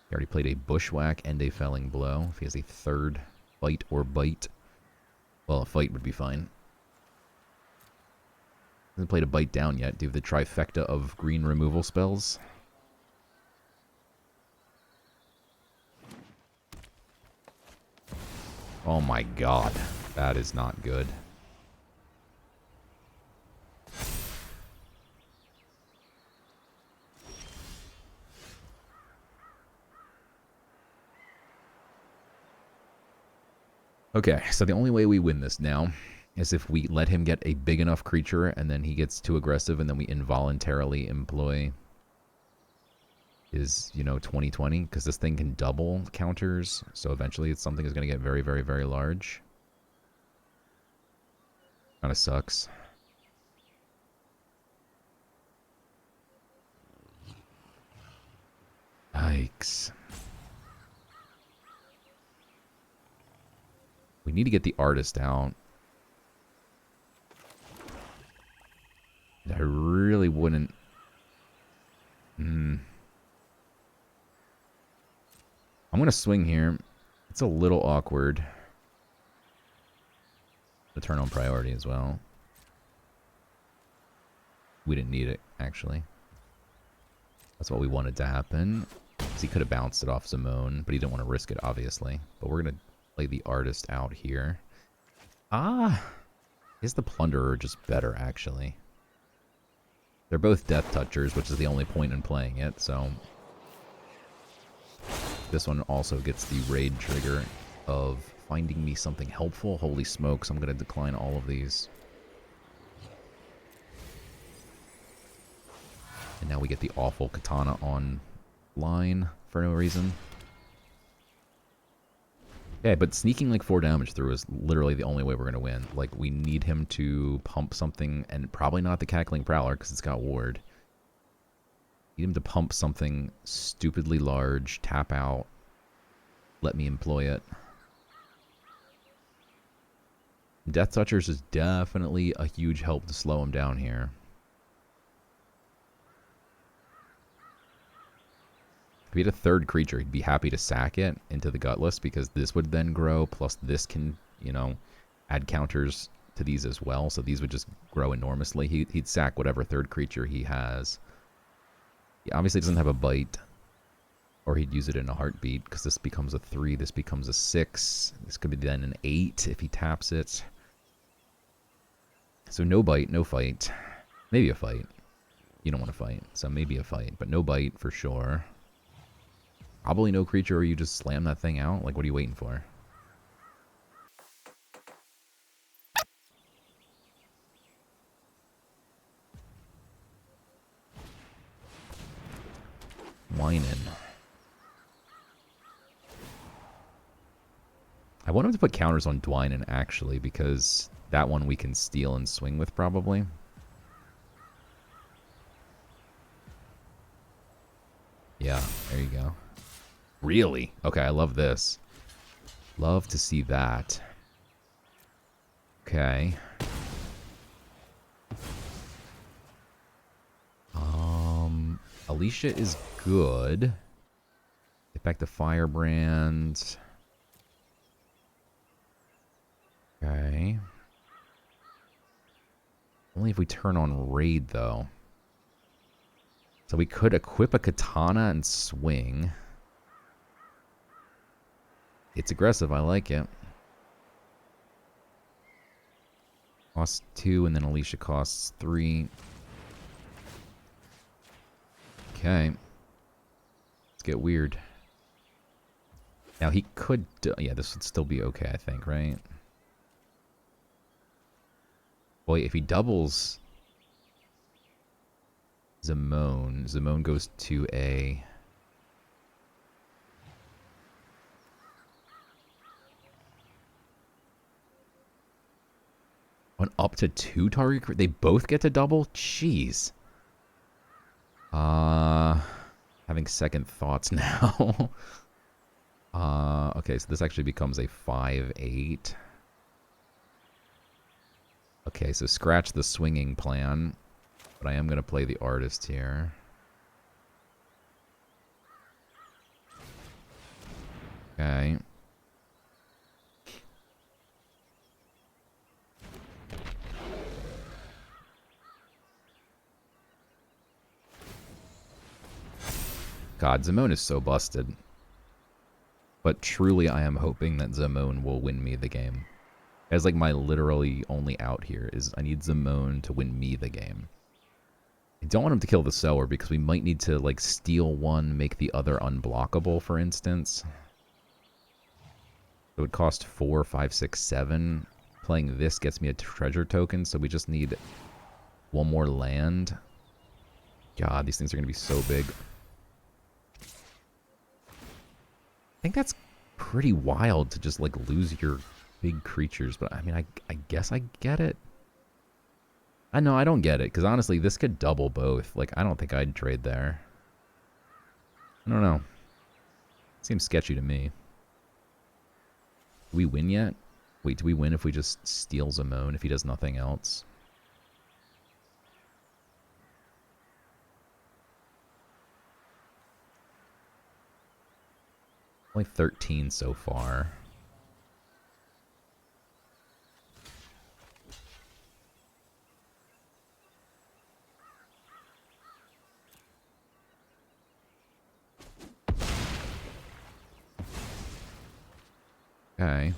He already played a Bushwhack and a Felling Blow. If he has a third Fight or Bite, well, a Fight would be fine. Hasn't played a Bite down yet. Do you have the trifecta of green removal spells? Oh my god. That is not good. Okay, so the only way we win this now is if we let him get a big enough creature and then he gets too aggressive and then we involuntarily employ his, 2020, because this thing can double counters, so eventually something is going to get very, very, very large. Kind of sucks. Yikes. We need to get the artist out. I really wouldn't... I'm going to swing here. It's a little awkward. The turn on priority as well. We didn't need it, actually. That's what we wanted to happen. Because he could have bounced it off Simone, but he didn't want to risk it, obviously. But we're going to play the artist out here. Is the Plunderer just better, actually? They're both Death Touchers, which is the only point in playing it, so... This one also gets the raid trigger of finding me something helpful. Holy smokes, I'm going to decline all of these. And now we get the awful Katana on line for no reason. Okay, but sneaking like 4 damage through is literally the only way we're going to win. Like, we need him to pump something, and probably not the Cackling Prowler because it's got ward. Need him to pump something stupidly large, tap out, let me employ it. Death Touchers is definitely a huge help to slow him down here. If he had a third creature, he'd be happy to sack it into the Gutless because this would then grow, plus this can, add counters to these as well, so these would just grow enormously. He'd sack whatever third creature he has. He obviously doesn't have a bite, or he'd use it in a heartbeat, because this becomes a 3, this becomes a 6. This could be then an 8 if he taps it. So no bite, no fight. Maybe a fight. You don't want to fight, so maybe a fight, but no bite for sure. Probably no creature, or you just slam that thing out. Like, what are you waiting for? Whining. I want him to put counters on Dwynen, actually, because that one we can steal and swing with, probably. Yeah, there you go. Really? Okay, I love this. Love to see that. Okay. Alicia is good. Get back to Firebrand. Okay. Only if we turn on Raid, though. So we could equip a Katana and swing. It's aggressive, I like it. Costs 2, and then Alicia costs 3. Okay. Let's get weird. Now he could... yeah, this would still be okay, I think, right? Boy, if he doubles Zimone goes to a... on up to 2 target... They both get to double? Jeez. Having second thoughts now. Okay, so this actually becomes a 5/8. Okay, so scratch the swinging plan. But I am going to play the artist here. Okay. God, Zimone is so busted. But truly, I am hoping that Zimone will win me the game. As like my literally only out here is I need Zimone to win me the game. I don't want him to kill the Sower because we might need to like steal one, make the other unblockable, for instance. It would cost 4, 5, 6, 7. Playing this gets me a treasure token, so we just need one more land. God, these things are going to be so big. I think that's pretty wild to just like lose your big creatures, but I mean, I guess I get it. I know I don't get it, because honestly, this could double both. Like, I don't think I'd trade there. I don't know. Seems sketchy to me. Do we win yet? Wait, do we win if we just steal Zimone if he does nothing else? Only 13 so far. Okay.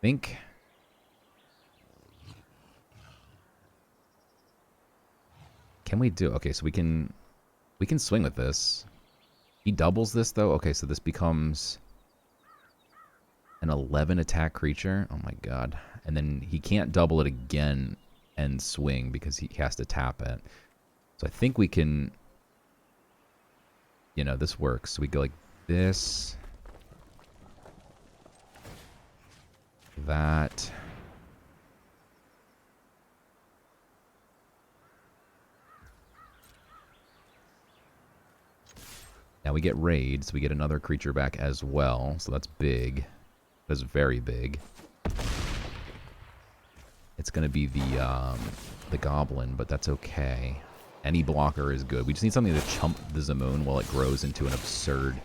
Think. Can we do? Okay, so we can swing with this. He doubles this though. Okay, so this becomes an 11 attack creature. Oh my god. And then he can't double it again and swing because he has to tap it. So I think we can, you know, this works. So we go like this. That. Now we get raids. We get another creature back as well. So that's big. That's very big. It's going to be the goblin, but that's okay. Any blocker is good. We just need something to chump the Zimone while it grows into an absurd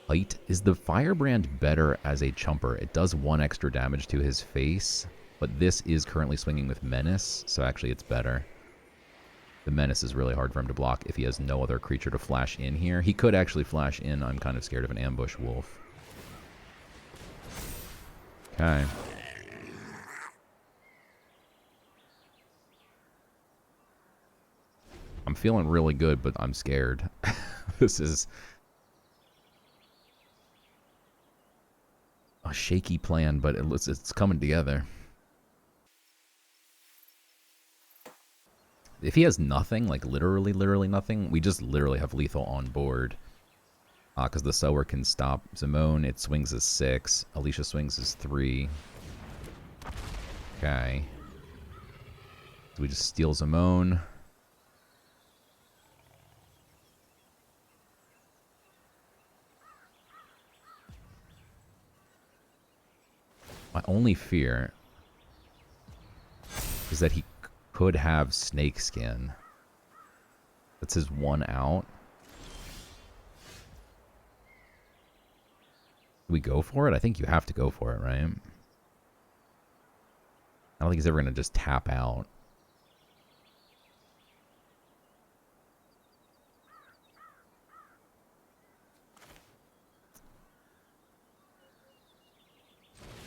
height. Is the Firebrand better as a chumper? It does 1 extra damage to his face, but this is currently swinging with Menace, so actually it's better. The Menace is really hard for him to block if he has no other creature to flash in here. He could actually flash in. I'm kind of scared of an Ambush Wolf. Okay. I'm feeling really good, but I'm scared. This is a shaky plan, but it's coming together. If he has nothing, like literally nothing, we just literally have lethal on board. Because the Sower can stop Zimone. It swings as 6. Alicia swings as 3. Okay. So we just steal Zimone. My only fear is that he could have Snakeskin. That's his 1 out. Do we go for it? I think you have to go for it, right? I don't think he's ever going to just tap out.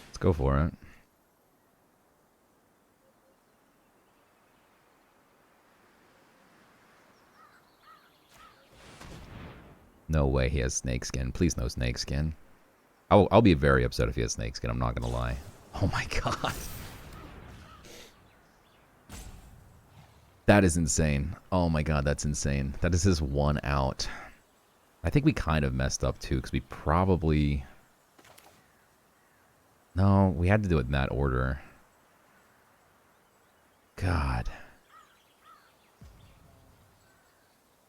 Let's go for it. No way he has Snakeskin. Please no Snakeskin. I'll be very upset if he has Snakeskin, I'm not going to lie. Oh my god. That is insane. Oh my god, that's insane. That is his 1 out. I think we kind of messed up too, because we probably... No, we had to do it in that order. God.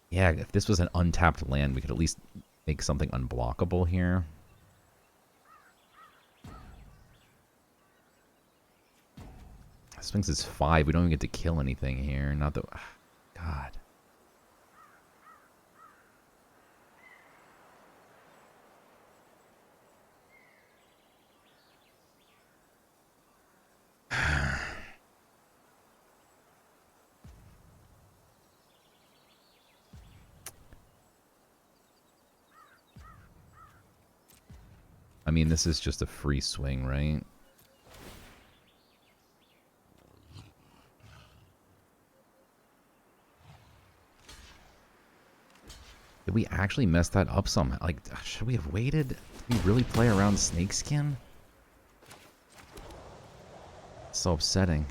Yeah, if this was an untapped land, we could at least make something unblockable here. Sphinx is 5. We don't even get to kill anything here. Not that... God. I mean, this is just a free swing, right? Did we actually mess that up somehow? Like, should we have waited? Did we really play around Snakeskin? So upsetting.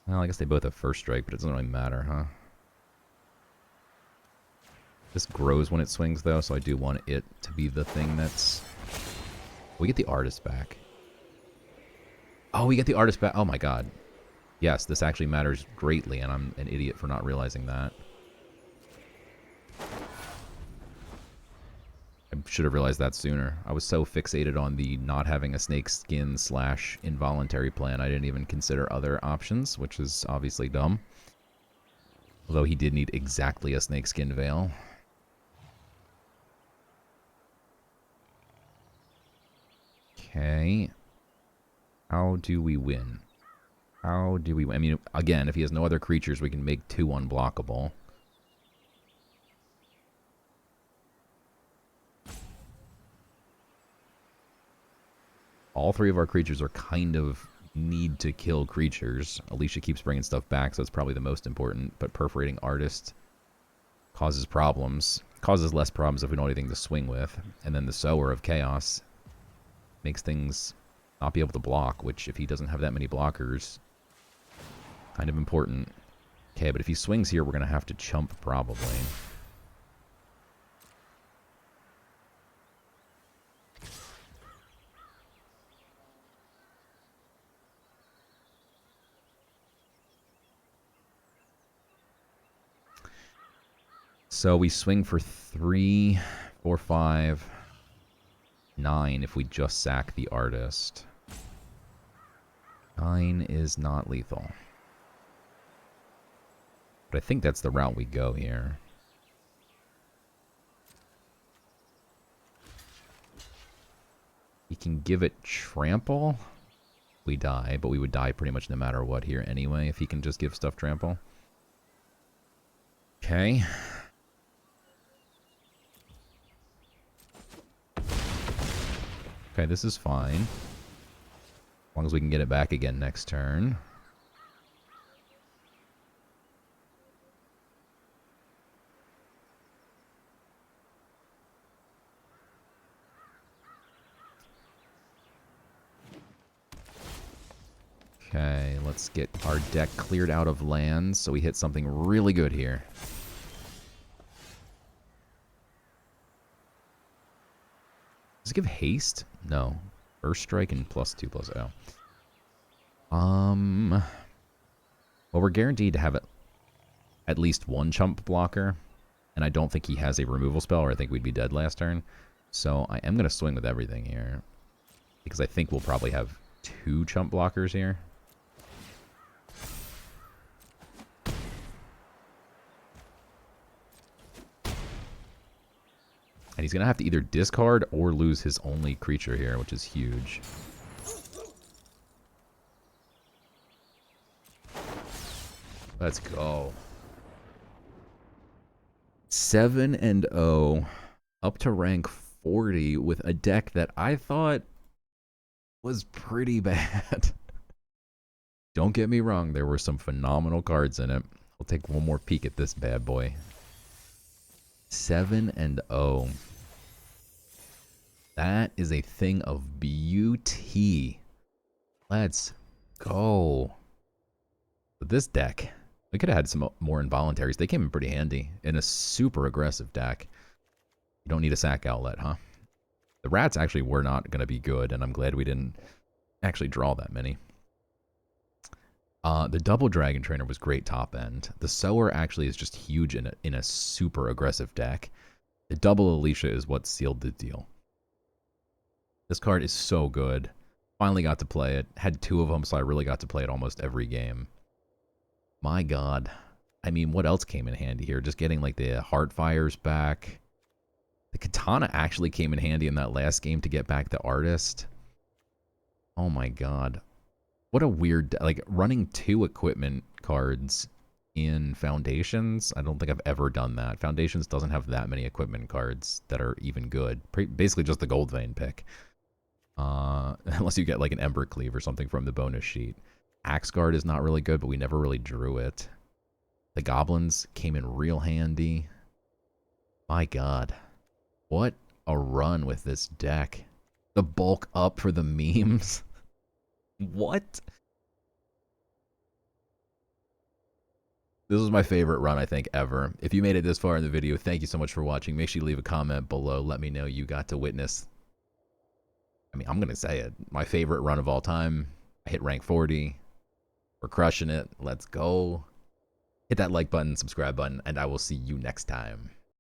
Well, I guess they both have first strike, but it doesn't really matter, huh? This grows when it swings, though, so I do want it to be the thing that's... We get the artist back. Oh, we get the artist back. Oh, my God. Yes, this actually matters greatly, and I'm an idiot for not realizing that. I should have realized that sooner. I was so fixated on the not having a snake skin / involuntary plan, I didn't even consider other options, which is obviously dumb. Although he did need exactly a snakeskin veil. Okay. How do we win? How do we win? I mean, again, if he has no other creatures, we can make 2 unblockable. All 3 of our creatures are kind of need to kill creatures. Alicia keeps bringing stuff back, so it's probably the most important. But Perforating Artist causes problems. Causes less problems if we don't have anything to swing with. And then the Sower of Chaos makes things not be able to block, which if he doesn't have that many blockers, kind of important. Okay, but if he swings here, we're going to have to chump probably. So we swing for 3, 4, 5, 9 if we just sack the artist. 9 is not lethal. But I think that's the route we go here. He can give it trample. We die, but we would die pretty much no matter what here anyway if he can just give stuff trample. Okay. Okay, this is fine. As long as we can get it back again next turn. Okay, let's get our deck cleared out of lands so we hit something really good here. Does it give haste? No. First strike and +2/+0. Well, we're guaranteed to have at least 1 chump blocker, and I don't think he has a removal spell, or I think we'd be dead last turn. So I am going to swing with everything here, because I think we'll probably have 2 chump blockers here. And he's going to have to either discard or lose his only creature here, which is huge. Let's go. 7-0, up to rank 40 with a deck that I thought was pretty bad. Don't get me wrong, there were some phenomenal cards in it. We'll take one more peek at this bad boy. 7-0. That is a thing of beauty. Let's go. With this deck, we could have had some more involuntaries. They came in pretty handy in a super aggressive deck. You don't need a sack outlet, huh? The rats actually were not going to be good, and I'm glad we didn't actually draw that many. The double Dragon Trainer was great top end. The Sower actually is just huge in a super aggressive deck. The double Alicia is what sealed the deal. This card is so good. Finally got to play it. Had two of them, so I really got to play it almost every game. My god. I mean, what else came in handy here? Just getting like the Heartfires back. The Katana actually came in handy in that last game to get back the Artist. Oh my god. What a weird... Like, running 2 equipment cards in Foundations, I don't think I've ever done that. Foundations doesn't have that many equipment cards that are even good. Basically just the Gold Vein pick. Unless you get like an Ember Cleave or something from the bonus sheet. Axe Guard is not really good, but we never really drew it. The Goblins came in real handy. My god. What a run with this deck. The bulk up for the memes. What? This was my favorite run, I think, ever. If you made it this far in the video, thank you so much for watching. Make sure you leave a comment below. Let me know you got to witness. I mean, I'm going to say it. My favorite run of all time. I hit rank 40. We're crushing it. Let's go. Hit that like button, subscribe button, and I will see you next time.